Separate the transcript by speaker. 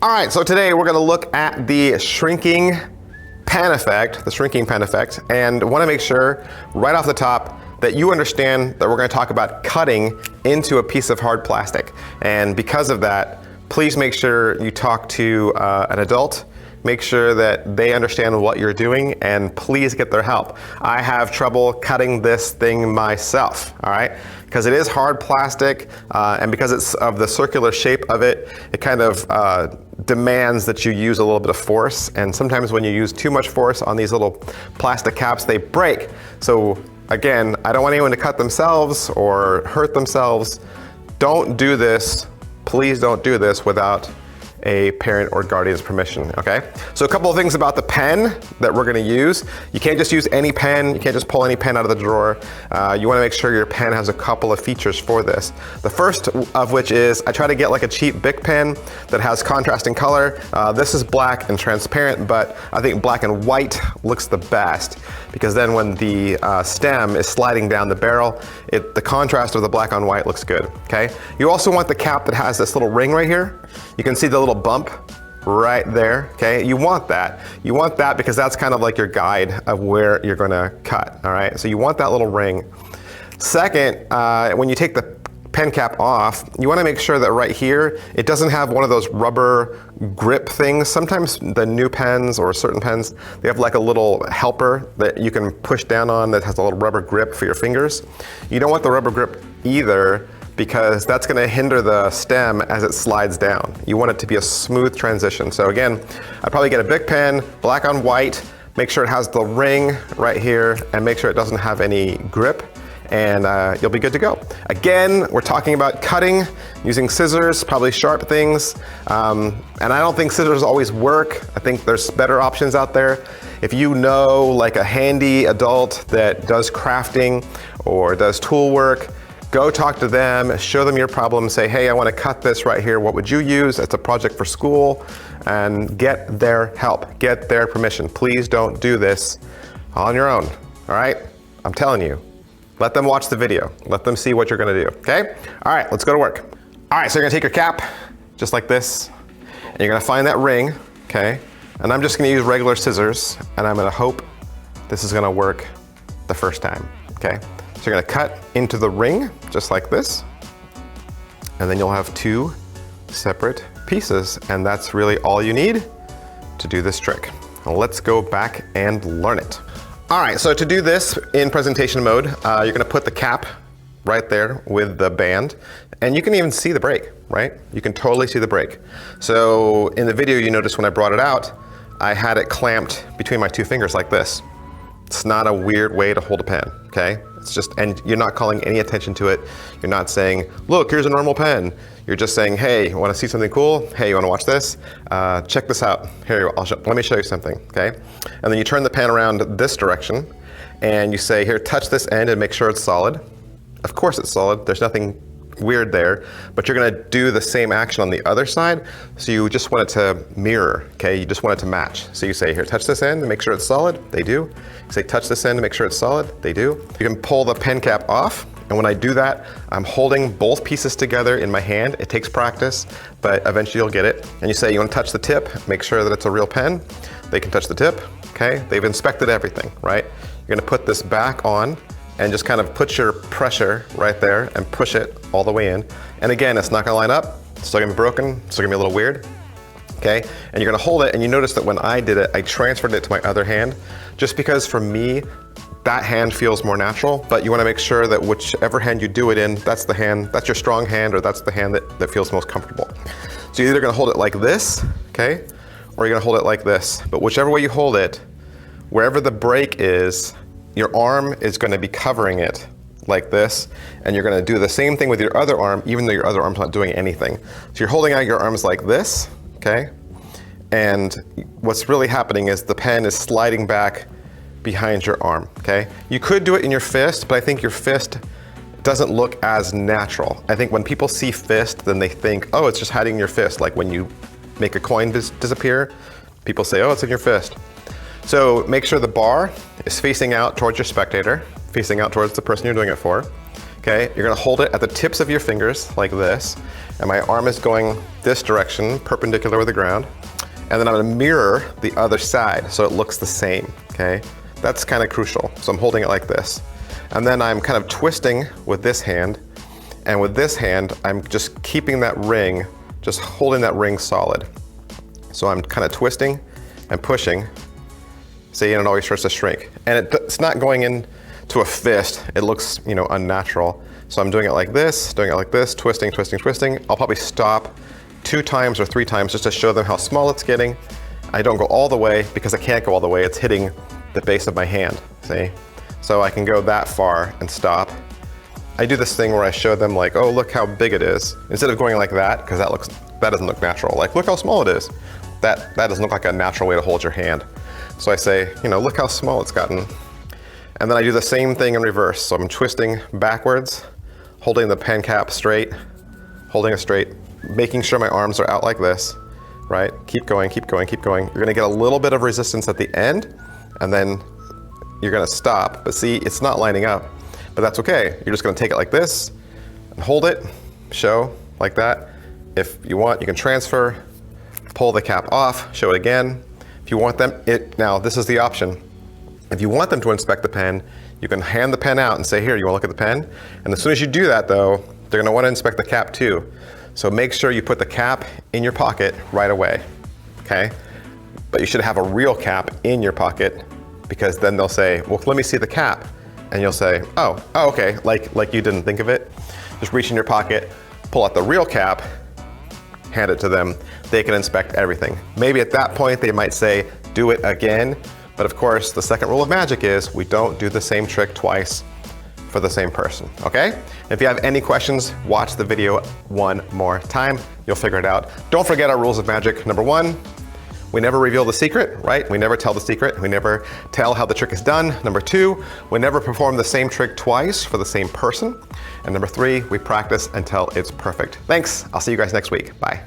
Speaker 1: All right, so today we're gonna look at the shrinking pen effect, and wanna make sure right off the top that you understand that we're gonna talk about cutting into a piece of hard plastic. And because of that, please make sure you talk to an adult. Make sure that they understand what you're doing, and please get their help. I have trouble cutting this thing myself, all right? Because it is hard plastic, and because it's of the circular shape of it, it kind of demands that you use a little bit of force. And sometimes when you use too much force on these little plastic caps, they break. So again, I don't want anyone to cut themselves or hurt themselves. Don't do this. Please don't do this without a parent or guardian's permission, okay? So a couple of things about the pen that we're gonna use. You can't just use any pen. You can't just pull any pen out of the drawer. You wanna make sure your pen has a couple of features for this. The first of which is, I try to get like a cheap Bic pen that has contrasting color. This is black and transparent, but I think black and white looks the best, because then when the stem is sliding down the barrel, the contrast of the black on white looks good, okay? You also want the cap that has this little ring right here. You can see the little bump right there, okay? You want that. You want that because that's kind of like your guide of where you're gonna cut, all right? So you want that little ring. Second, when you take the pen cap off, you wanna make sure that right here, it doesn't have one of those rubber grip things. Sometimes the new pens or certain pens, they have like a little helper that you can push down on that has a little rubber grip for your fingers. You don't want the rubber grip either, because that's gonna hinder the stem as it slides down. You want it to be a smooth transition. So again, I'd probably get a Bic pen, black on white, make sure it has the ring right here, and make sure it doesn't have any grip, and you'll be good to go. Again, we're talking about cutting using scissors, probably sharp things, and I don't think scissors always work. I think there's better options out there. If you know like a handy adult that does crafting or does tool work, go talk to them, show them your problem, say, hey, I want to cut this right here. What would you use? It's a project for school, and get their help, get their permission. Please don't do this on your own, all right? I'm telling you, let them watch the video. Let them see what you're gonna do, okay? All right, let's go to work. All right, so you're gonna take your cap, just like this, and you're gonna find that ring, okay? And I'm just gonna use regular scissors, and I'm gonna hope this is gonna work the first time, okay? So you're gonna cut into the ring, just like this, and then you'll have two separate pieces, and that's really all you need to do this trick. Now let's go back and learn it. All right, so to do this in presentation mode, you're gonna put the cap right there with the band, and you can even see the break, right? You can totally see the break. So in the video, you notice when I brought it out, I had it clamped between my two fingers like this. It's not a weird way to hold a pen, okay? It's just, and you're not calling any attention to it. You're not saying, look, here's a normal pen. You're just saying, hey, you wanna see something cool? Hey, you wanna watch this? Check this out. Here, let me show you something, okay? And then you turn the pen around this direction, and you say, here, touch this end and make sure it's solid. Of course it's solid, there's nothing weird there, but you're gonna do the same action on the other side, so you just want it to mirror, okay? You just want it to match. So you say, here, touch this end and make sure it's solid, they do. You say, touch this end and make sure it's solid, they do. You can pull the pen cap off, and when I do that, I'm holding both pieces together in my hand. It takes practice, but eventually you'll get it. And you say, you wanna touch the tip, make sure that it's a real pen. They can touch the tip, okay? They've inspected everything, right? You're gonna put this back on, and just kind of put your pressure right there and push it all the way in. And again, it's not gonna line up, it's still gonna be broken, it's still gonna be a little weird, okay? And you're gonna hold it, and you notice that when I did it, I transferred it to my other hand, just because for me, that hand feels more natural, but you wanna make sure that whichever hand you do it in, that's the hand, that's your strong hand, or that's the hand that feels most comfortable. So you're either gonna hold it like this, okay? Or you're gonna hold it like this. But whichever way you hold it, wherever the break is, your arm is gonna be covering it like this, and you're gonna do the same thing with your other arm, even though your other arm's not doing anything. So you're holding out your arms like this, okay? And what's really happening is the pen is sliding back behind your arm, okay? You could do it in your fist, but I think your fist doesn't look as natural. I think when people see fist, then they think, oh, it's just hiding in your fist. Like when you make a coin disappear, people say, oh, it's in your fist. So make sure the bar is facing out towards your spectator, facing out towards the person you're doing it for. Okay, you're gonna hold it at the tips of your fingers like this, and my arm is going this direction, perpendicular with the ground, and then I'm gonna mirror the other side so it looks the same, okay? That's kind of crucial. So I'm holding it like this. And then I'm kind of twisting with this hand, and with this hand, I'm just keeping that ring, just holding that ring solid. So I'm kind of twisting and pushing, see, and it always starts to shrink. And it's not going into a fist. It looks, unnatural. So I'm doing it like this, twisting, twisting, twisting. I'll probably stop 2 times or 3 times just to show them how small it's getting. I don't go all the way because I can't go all the way. It's hitting the base of my hand, see? So I can go that far and stop. I do this thing where I show them like, oh, look how big it is. Instead of going like that, because that doesn't look natural. Like, look how small it is. That doesn't look like a natural way to hold your hand. So I say, look how small it's gotten. And then I do the same thing in reverse. So I'm twisting backwards, holding the pen cap straight, holding it straight, making sure my arms are out like this, right? Keep going, keep going, keep going. You're gonna get a little bit of resistance at the end, and then you're gonna stop. But see, it's not lining up, but that's okay. You're just gonna take it like this, and hold it, show, like that. If you want, you can transfer, pull the cap off, show it again. If you want them, now this is the option. If you want them to inspect the pen, you can hand the pen out and say, here, you wanna look at the pen? And as soon as you do that though, they're gonna wanna inspect the cap too. So make sure you put the cap in your pocket right away, okay? But you should have a real cap in your pocket, because then they'll say, well, let me see the cap. And you'll say, oh, okay, like you didn't think of it. Just reach in your pocket, pull out the real cap, hand it to them. They can inspect everything. Maybe at that point they might say, do it again. But of course, the second rule of magic is we don't do the same trick twice for the same person, okay? If you have any questions, watch the video one more time. You'll figure it out. Don't forget our rules of magic. Number 1, we never reveal the secret, right? We never tell the secret. We never tell how the trick is done. Number 2, we never perform the same trick twice for the same person. And number 3, we practice until it's perfect. Thanks. I'll see you guys next week. Bye.